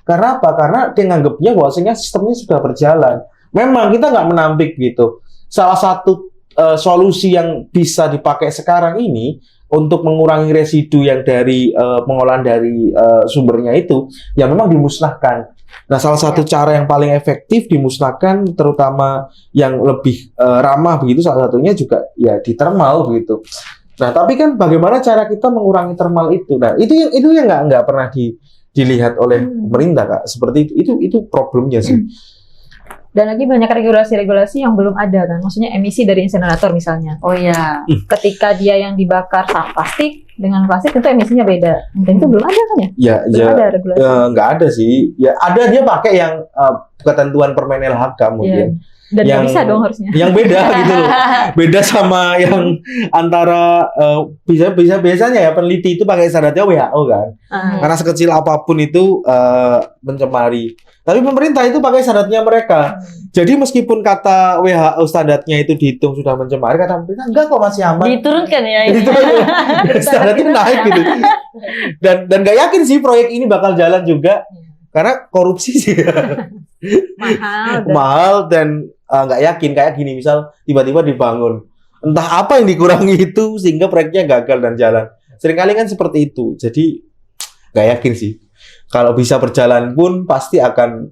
[SPEAKER 2] Karena apa? Karena dia nganggapnya bahwasanya sistemnya sudah berjalan. Memang kita nggak menampik gitu. Salah satu solusi yang bisa dipakai sekarang ini untuk mengurangi residu yang dari pengolahan dari sumbernya itu, ya memang dimusnahkan. Nah, salah satu cara yang paling efektif dimusnahkan, terutama yang lebih ramah begitu, salah satunya juga ya di thermal begitu. Nah, tapi kan bagaimana cara kita mengurangi thermal itu? Nah, itu yang nggak pernah dilihat oleh pemerintah, Kak. Seperti itu problemnya sih.
[SPEAKER 1] Dan lagi banyak regulasi-regulasi yang belum ada kan, maksudnya emisi dari insinerator misalnya.
[SPEAKER 3] Oh iya.
[SPEAKER 1] Ketika dia yang dibakar sampah plastik dengan plastik tentu emisinya beda. Dan itu belum ada kan ya?
[SPEAKER 2] Ya,
[SPEAKER 1] belum ada regulasi.
[SPEAKER 2] Nggak ada sih. Ya ada, dia pakai yang ketentuan Permen LHK mungkin.
[SPEAKER 1] Dan yang bisa dong harusnya.
[SPEAKER 2] Yang beda gitu loh. Beda sama yang antara biasanya ya peneliti itu pakai standarnya WHO kan. Karena sekecil apapun itu mencemari. Tapi pemerintah itu pakai standarnya mereka. Jadi meskipun kata WHO standarnya itu dihitung sudah mencemari, kata pemerintah enggak kok, masih aman.
[SPEAKER 3] Diturunkan ya.
[SPEAKER 2] Standarnya naik gitu. Dan nggak yakin sih proyek ini bakal jalan juga. Karena korupsi sih. Mahal dan nggak yakin. Kayak gini, misal tiba-tiba dibangun, entah apa yang dikurangi itu sehingga proyeknya gagal dan jalan. Seringkali kan seperti itu. Jadi nggak yakin sih. kalau bisa berjalan pun pasti akan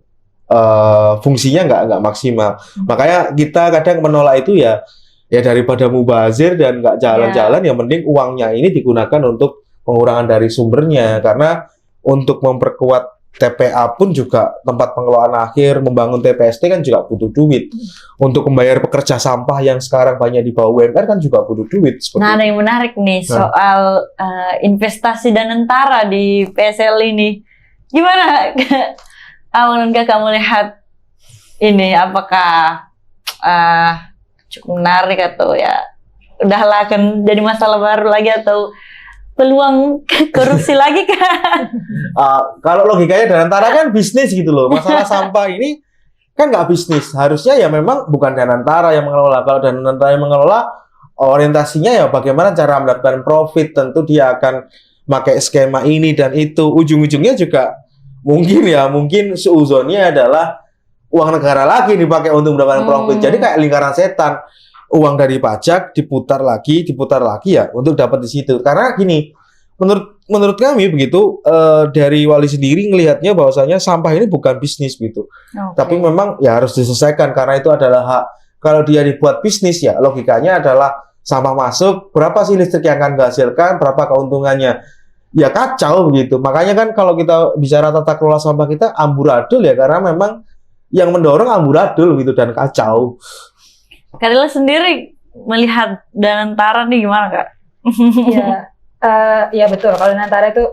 [SPEAKER 2] fungsinya nggak maksimal. Makanya kita kadang menolak itu ya daripada mubazir dan nggak jalan-jalan, yang penting uangnya ini digunakan untuk pengurangan dari sumbernya. Karena untuk memperkuat TPA pun juga tempat pengelolaan akhir, membangun TPST kan juga butuh duit. Untuk membayar pekerja sampah yang sekarang banyak di bawah UMR kan juga butuh duit.
[SPEAKER 3] Nah, ada yang menarik nih soal investasi Danantara di PSL ini. Gimana? Awalnya kamu lihat ini, apakah cukup menarik atau ya udahlah akan jadi masalah baru lagi atau peluang korupsi lagi kan?
[SPEAKER 2] Kalau logikanya Danantara kan bisnis gitu loh. Masalah sampah ini kan nggak bisnis. Harusnya ya memang bukan Danantara yang mengelola. Kalau Danantara yang mengelola, orientasinya ya bagaimana cara mendapatkan profit. Tentu dia akan pakai skema ini dan itu. Ujung-ujungnya juga mungkin seuzonnya adalah uang negara lagi dipakai untuk mendapatkan profit. Jadi kayak lingkaran setan. Uang dari pajak diputar lagi ya untuk dapat di situ. Karena gini, menurut kami begitu, dari Wali sendiri ngelihatnya bahwasanya sampah ini bukan bisnis gitu. Tapi memang ya harus diselesaikan karena itu adalah hak. Kalau dia dibuat bisnis ya logikanya adalah sampah masuk, berapa sih listrik yang akan dihasilkan, berapa keuntungannya. Ya kacau begitu. Makanya kan kalau kita bicara tata kelola sampah kita amburadul ya, karena memang yang mendorong amburadul gitu dan kacau.
[SPEAKER 3] Kak Dela sendiri melihat Danantara nih gimana, Kak?
[SPEAKER 1] Ya betul. Kalau Danantara itu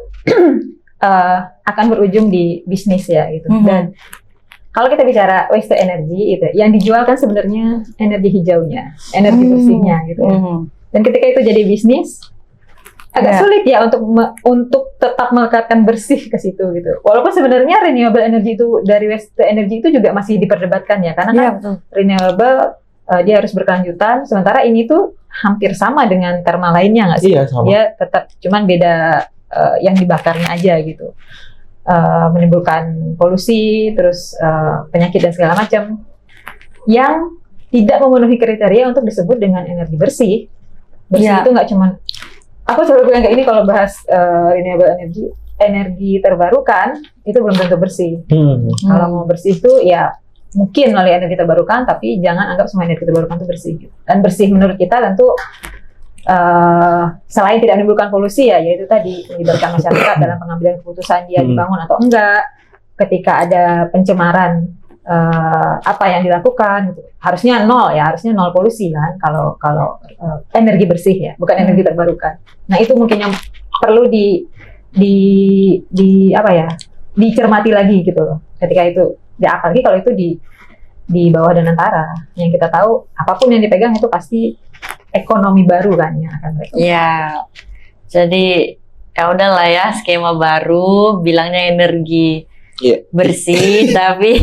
[SPEAKER 1] akan berujung di bisnis ya gitu. Dan kalau kita bicara waste to energy itu, yang dijual kan sebenarnya energi hijaunya, energi bersihnya gitu. Dan ketika itu jadi bisnis, agak sulit ya untuk tetap melekatkan bersih ke situ gitu. Walaupun sebenarnya renewable energy itu dari waste to energy itu juga masih diperdebatkan ya, karena kan renewable dia harus berkelanjutan, sementara ini tuh hampir sama dengan thermal lainnya nggak sih?
[SPEAKER 2] Iya, sama.
[SPEAKER 1] Dia tetap cuman beda yang dibakarnya aja gitu, menimbulkan polusi, terus penyakit dan segala macam yang tidak memenuhi kriteria untuk disebut dengan energi bersih. Bersih itu nggak cuman, aku selalu bilang kayak ini kalau bahas renewable energi terbarukan itu belum tentu bersih. Kalau mau bersih itu ya mungkin melalui energi terbarukan, tapi jangan anggap semua energi terbarukan itu bersih. Dan bersih menurut kita tentu selain tidak menimbulkan polusi ya, yaitu tadi melibatkan masyarakat dalam pengambilan keputusan dia dibangun atau enggak. Ketika ada pencemaran, apa yang dilakukan? Gitu. Harusnya nol polusi kan. Kalau energi bersih ya, bukan energi terbarukan. Nah itu mungkin yang perlu dicermati lagi gitu loh. Ketika itu. Ya apalagi kalau itu di bawah Danantara, yang kita tahu apapun yang dipegang itu pasti ekonomi baru kan yang akan mereka.
[SPEAKER 3] Iya. Jadi ya udahlah ya, skema baru bilangnya energi bersih tapi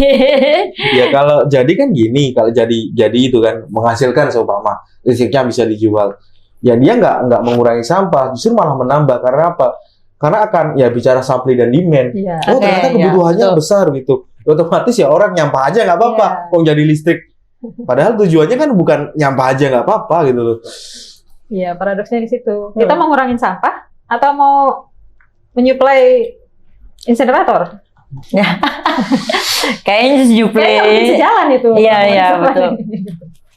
[SPEAKER 2] ya kalau jadi kan gini, kalau jadi itu kan menghasilkan seumpama listriknya bisa dijual. Ya dia nggak mengurangi sampah, justru malah menambah. Karena apa? Karena akan ya bicara supply dan demand. Ternyata kebutuhannya besar gitu. Otomatis ya orang nyampah aja nggak apa-apa, jadi listrik. Padahal tujuannya kan bukan nyampah aja nggak apa-apa gitu loh.
[SPEAKER 1] Iya, paradoksnya di situ. Kita mau ngurangin sampah atau mau menyuplai insinerator?
[SPEAKER 3] Ya, kayaknya nyuplai.
[SPEAKER 1] Kayaknya sejalan itu.
[SPEAKER 3] Iya betul.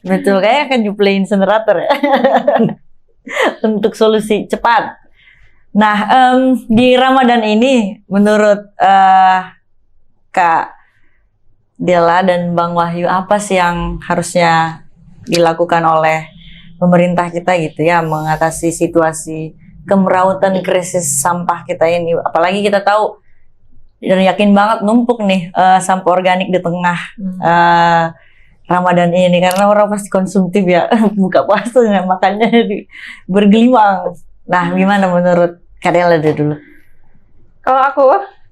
[SPEAKER 3] Betul, kayaknya akan nyuplai insinerator ya. Untuk solusi cepat. Nah, di Ramadan ini menurut Kak Dela dan Bang Wahyu, apa sih yang harusnya dilakukan oleh pemerintah kita gitu ya mengatasi situasi kemerautan krisis sampah kita ini? Apalagi kita tahu dan yakin banget numpuk nih sampah organik di tengah Ramadan ini, karena orang pasti konsumtif ya, buka puasa makannya bergelimang. Nah, gimana menurut Kak Dela dulu?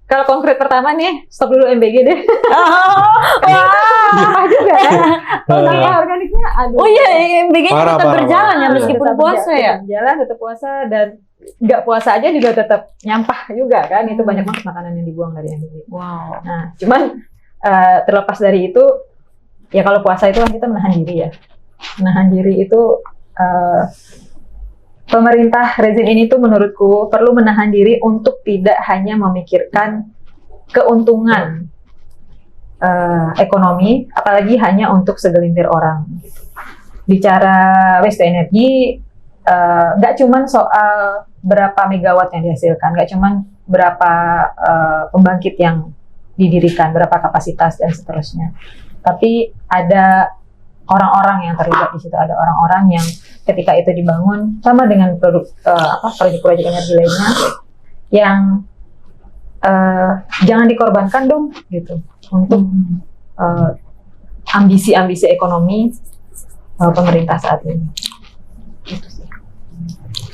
[SPEAKER 1] Kalau konkret pertama nih, stop dulu MBG deh.
[SPEAKER 3] Wah,
[SPEAKER 1] juga kan? Kalau organiknya, aduh.
[SPEAKER 3] Oh iya, MBG tetap berjalan ya meskipun puasa ya.
[SPEAKER 1] Tetap puasa, dan nggak puasa aja juga tetap nyampah juga kan. Itu banyak banget makanan yang dibuang dari MBG.
[SPEAKER 3] Wow.
[SPEAKER 1] Nah, cuman terlepas dari itu, ya kalau puasa itu kan kita menahan diri ya. Menahan diri itu pemerintah rezim ini tuh menurutku perlu menahan diri untuk tidak hanya memikirkan keuntungan ekonomi, apalagi hanya untuk segelintir orang. Bicara waste to energy, nggak cuman soal berapa megawatt yang dihasilkan, nggak cuman berapa pembangkit yang didirikan, berapa kapasitas dan seterusnya. Tapi ada orang-orang yang terlibat di situ, ada orang-orang yang ketika itu dibangun sama dengan proyek-proyek energi lainnya yang jangan dikorbankan dong gitu untuk ambisi-ambisi ekonomi pemerintah saat ini. Gitu sih.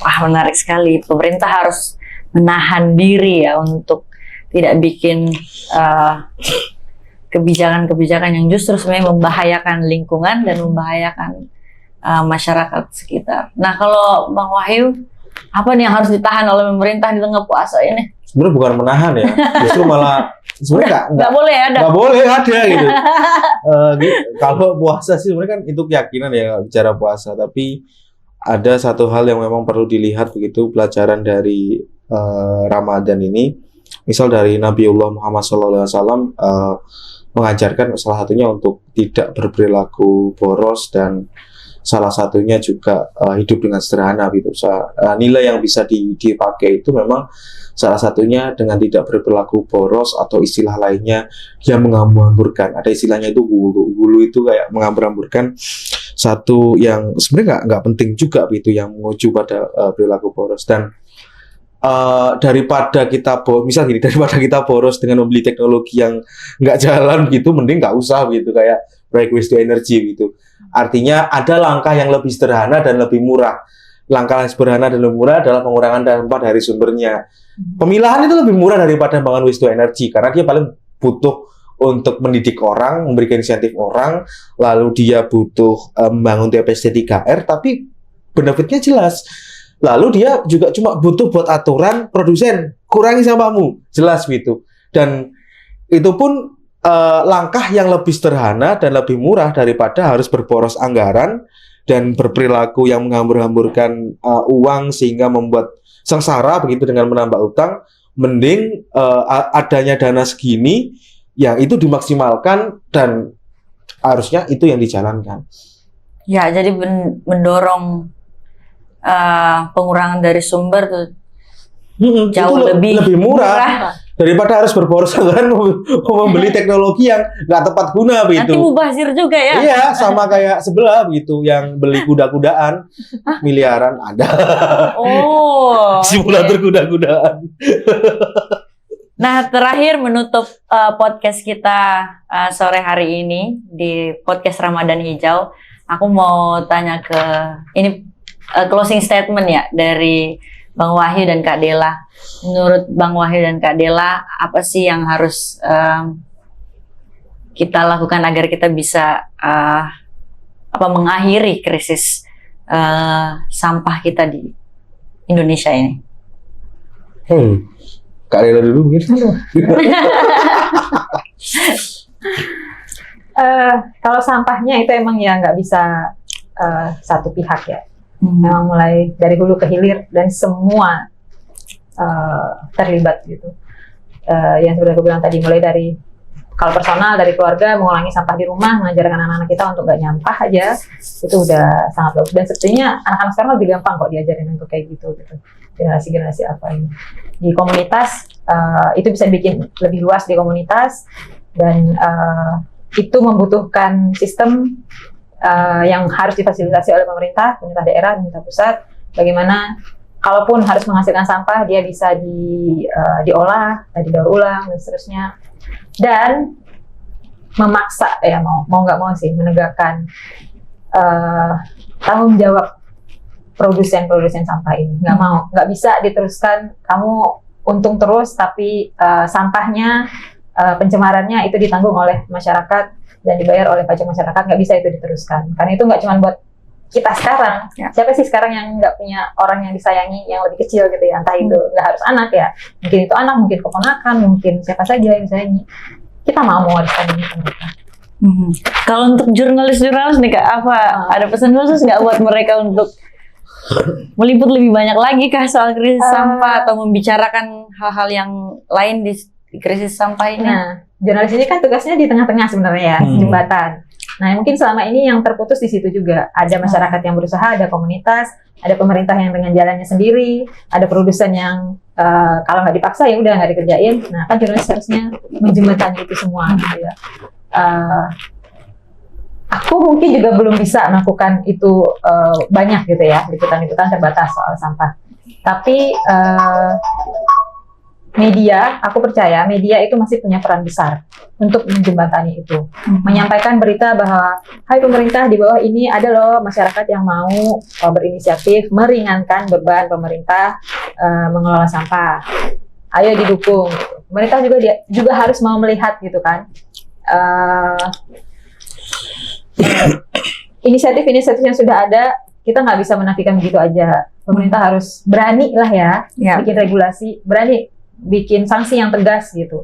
[SPEAKER 3] Wah, menarik sekali. Pemerintah harus menahan diri ya untuk tidak bikin kebijakan-kebijakan yang justru sebenarnya membahayakan lingkungan dan membahayakan masyarakat sekitar. Nah, kalau Bang Wahyu, apa nih yang harus ditahan oleh pemerintah di tengah puasa ini?
[SPEAKER 2] Sebenarnya bukan menahan ya, justru malah sebenarnya nggak
[SPEAKER 3] boleh ada.
[SPEAKER 2] Nggak boleh ada gitu. Kalau puasa sih sebenarnya kan itu keyakinan ya bicara puasa, tapi ada satu hal yang memang perlu dilihat begitu pelajaran dari Ramadan ini. Misal dari Nabiullah Muhammad SAW mengajarkan salah satunya untuk tidak berperilaku boros dan salah satunya juga hidup dengan sederhana gitu. Nilai yang bisa dipakai itu memang salah satunya dengan tidak berperilaku boros atau istilah lainnya dia menghambur-hamburkan. Ada istilahnya itu gulu. Gulu itu kayak menghambur-hamburkan satu yang sebenarnya nggak penting juga gitu yang menguju pada perilaku boros. Dan daripada kita boros dengan membeli teknologi yang nggak jalan gitu, mending nggak usah gitu kayak proyek waste to energy gitu. Artinya ada langkah yang lebih sederhana dan lebih murah. Langkah yang sederhana dan lebih murah adalah pengurangan dampak dari sumbernya. Pemilahan itu lebih murah daripada membangun waste to energy karena dia paling butuh untuk mendidik orang, memberikan insentif orang, lalu dia butuh membangun TPS 3R, tapi benefitnya jelas. Lalu dia juga cuma butuh buat aturan produsen, kurangi sampahmu, jelas gitu. Dan itu pun langkah yang lebih sederhana dan lebih murah daripada harus berboros anggaran dan berperilaku yang menghambur-hamburkan uang sehingga membuat sengsara begitu dengan menambah utang. Mending adanya dana segini yang itu dimaksimalkan dan harusnya itu yang dijalankan.
[SPEAKER 3] Ya, jadi mendorong pengurangan dari sumber tuh jauh lebih murah daripada harus berboros anggaran membeli teknologi yang nggak tepat guna begitu. Nanti mubazir juga ya.
[SPEAKER 2] Iya, sama kayak sebelah begitu yang beli kuda-kudaan miliaran ada.
[SPEAKER 3] Oh.
[SPEAKER 2] Simulator kuda-kudaan.
[SPEAKER 3] Nah, terakhir menutup podcast kita sore hari ini di podcast Ramadan Hijau, aku mau tanya ke ini closing statement ya dari Bang Wahyu dan Kak Della. Menurut Bang Wahyu dan Kak Della, apa sih yang harus kita lakukan agar kita bisa mengakhiri krisis sampah kita di Indonesia ini?
[SPEAKER 2] Kak Della dulu mungkin.
[SPEAKER 1] Kalau sampahnya itu emang ya nggak bisa satu pihak ya. Memang mulai dari hulu ke hilir dan semua terlibat gitu. Yang sudah aku bilang tadi, mulai dari kalau personal dari keluarga mengurangi sampah di rumah, mengajarkan anak-anak kita untuk gak nyampah aja, itu udah sangat bagus. Dan sebetulnya anak-anak sekarang lebih gampang kok diajarin untuk kayak gitu. Generasi-generasi apa ini di komunitas itu bisa bikin lebih luas di komunitas dan itu membutuhkan sistem yang harus difasilitasi oleh pemerintah daerah, pemerintah pusat. Bagaimana kalaupun harus menghasilkan sampah, dia bisa diolah, didaur ulang dan seterusnya. Dan memaksa ya mau nggak mau sih menegakkan tanggung jawab produsen sampah ini. Nggak bisa diteruskan kamu untung terus tapi sampahnya pencemarannya itu ditanggung oleh masyarakat dan dibayar oleh pajak masyarakat. Nggak bisa itu diteruskan karena itu nggak cuma buat kita sekarang ya. Siapa sih sekarang yang nggak punya orang yang disayangi yang lebih kecil gitu ya, entah itu nggak harus anak ya, mungkin itu anak, mungkin keponakan, mungkin siapa saja yang disayangi. Kita mau mewariskan ini ke mereka.
[SPEAKER 3] Kalau untuk jurnalis nih Kak, ada pesan khusus nggak buat mereka untuk meliput lebih banyak lagi kah soal krisis sampah atau membicarakan hal-hal yang lain di krisis sampah ini?
[SPEAKER 1] Nah, jurnalis ini kan tugasnya di tengah-tengah sebenarnya ya, jembatan. Nah, mungkin selama ini yang terputus di situ juga. Ada masyarakat yang berusaha, ada komunitas, ada pemerintah yang dengan jalannya sendiri, ada produsen yang kalau nggak dipaksa ya udah nggak dikerjain. Nah, kan jurnalis harusnya menjembatani itu semua gitu ya. Aku mungkin juga belum bisa melakukan itu banyak gitu ya, liputan-liputan terbatas soal sampah. Tapi media, aku percaya media itu masih punya peran besar untuk menjembatani itu. Menyampaikan berita bahwa, hai pemerintah, di bawah ini ada loh masyarakat yang mau berinisiatif meringankan beban pemerintah mengelola sampah. Ayo didukung. Pemerintah juga harus mau melihat gitu kan. Inisiatif-inisiatif yang sudah ada, kita nggak bisa menafikan begitu aja. Pemerintah harus berani lah ya, bikin regulasi, berani bikin sanksi yang tegas gitu.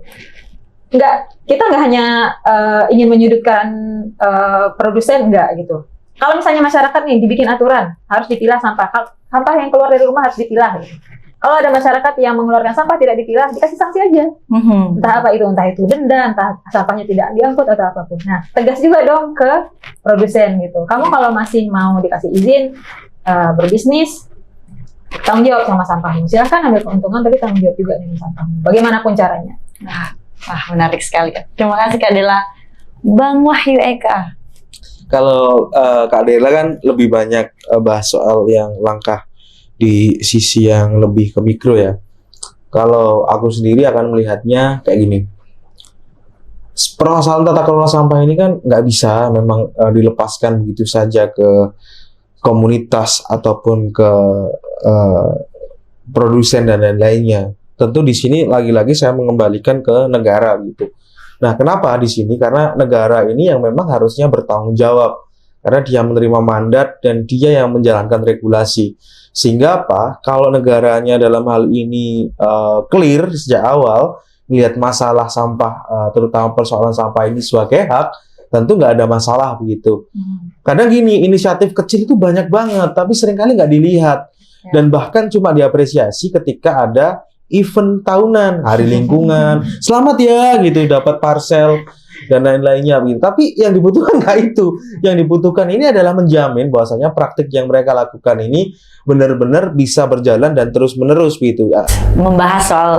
[SPEAKER 1] Kita nggak hanya ingin menyudutkan produsen, enggak gitu. Kalau misalnya masyarakat nih dibikin aturan, harus dipilah sampah yang keluar dari rumah harus dipilah. Gitu. Kalau ada masyarakat yang mengeluarkan sampah tidak dipilah, dikasih sanksi aja. Entah apa itu, entah itu denda, entah sampahnya tidak diangkut atau apapun. Nah, tegas juga dong ke produsen gitu. Kamu kalau masih mau dikasih izin berbisnis, tanggung jawab sama sampahmu. Silahkan ambil keuntungan, tapi tanggung jawab juga dengan sampahmu. Bagaimanapun caranya.
[SPEAKER 3] Wah, menarik sekali. Terima kasih Kak Dela. Bang Wahyu Eka.
[SPEAKER 2] Kalau Kak Dela kan lebih banyak bahas soal yang langkah di sisi yang lebih ke mikro ya. Kalau aku sendiri akan melihatnya kayak gini. Permasalahan tata kelola sampah ini kan nggak bisa memang dilepaskan begitu saja ke komunitas ataupun ke produsen dan lain-lainnya. Tentu di sini lagi-lagi saya mengembalikan ke negara gitu. Nah, kenapa di sini? Karena negara ini yang memang harusnya bertanggung jawab. Karena dia menerima mandat dan dia yang menjalankan regulasi. Sehingga apa? Kalau negaranya dalam hal ini clear sejak awal, melihat masalah sampah, terutama persoalan sampah ini sebagai hak, tentu nggak ada masalah begitu. Kadang gini, inisiatif kecil itu banyak banget, tapi seringkali nggak dilihat. Dan bahkan cuma diapresiasi ketika ada event tahunan, hari lingkungan, selamat ya gitu, dapat parcel dan lain-lainnya gitu. Tapi yang dibutuhkan nggak itu. Yang dibutuhkan ini adalah menjamin bahwasanya praktik yang mereka lakukan ini benar-benar bisa berjalan dan terus-menerus gitu.
[SPEAKER 3] Membahas soal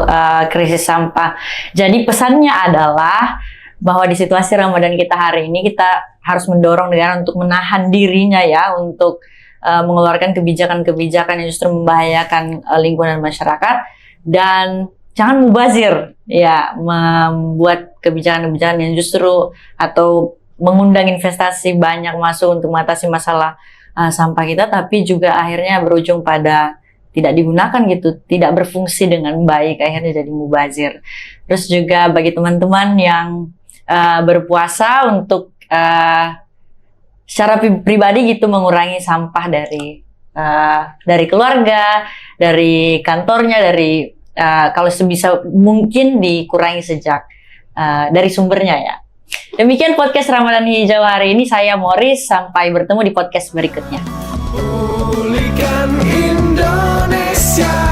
[SPEAKER 3] krisis sampah. Jadi pesannya adalah bahwa di situasi Ramadan kita hari ini, kita harus mendorong negara untuk menahan dirinya ya, untuk mengeluarkan kebijakan-kebijakan yang justru membahayakan lingkungan masyarakat, dan jangan mubazir ya, membuat kebijakan-kebijakan yang justru atau mengundang investasi banyak masuk untuk mengatasi masalah sampah kita, tapi juga akhirnya berujung pada tidak digunakan gitu, tidak berfungsi dengan baik, akhirnya jadi mubazir. Terus juga bagi teman-teman yang berpuasa untuk secara pribadi gitu mengurangi sampah dari keluarga, dari kantornya, dari kalau sebisa mungkin dikurangi sejak dari sumbernya ya. Demikian podcast Ramadan Hijau hari ini. Saya Morris, sampai bertemu di podcast berikutnya.
[SPEAKER 4] Pulihkan Indonesia.